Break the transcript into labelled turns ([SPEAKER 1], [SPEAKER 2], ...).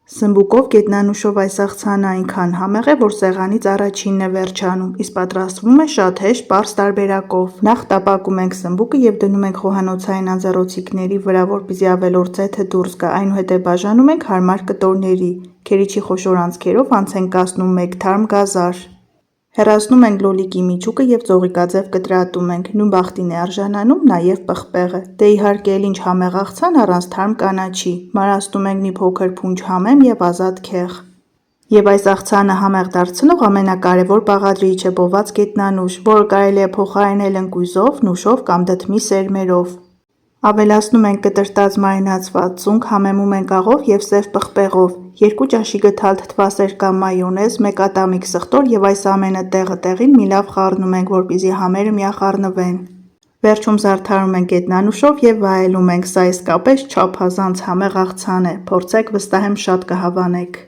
[SPEAKER 1] Սմբուկով գետնանուշով այս աղցանը այնքան համեղ է, որ սեղանից առաջինն է վերջանում, իսկ պատրաստվում է շատ հեշտ, պարզ տարբերակով։ Նախ տապակում ենք սմբուկը և դնում ենք խոհանոցային անձեռոցիկների վրա, որպեսզի ավելորդ ձեթը դուրս գա, այնուհետև բաժանում ենք հարմար կտորների։ Քերիչի խոշոր անցքերով անց ենք կացնում մեկ թարմ գազար։ Հեռացնում ենք լոլիկի միջուկը և ձողիկաձև կտրատում ենք։ Նույն բախտին է արժանանում նաև պղպեղը։ Դե իհարկե էլ ինչ համեղ աղցան առանց թարմ կանաչի։ Մարացնում ենք մի փոքր փունջ համեմ և ազատ քեղ։ Եվ այս աղցանը համեղ դարձնող ամենակարևոր բաղադրիչը պոված գետնանուշ, որը կարելի է փոխարինել ընկույզով, նուշով կամ դդմի սերմերով։ Ավելացնում ենք կտրտած մարինացված ձունկ, համեմում ենք աղով և սև պղպեղով, 2 ճաշի գդալ թթվասեր կամ մայոնեզ, 1 ատամիկ սխտոր և այս ամենը տեղը տեղին մի լավ խառնում ենք, որպեսզի համերը միախառնվեն։ Վերջում զարդարում ենք գետնանուշով և վայելում ենք, սա իսկապես չափազանց համեղ աղցան է, փորձեք վստահ եմ շատ կհավանեք։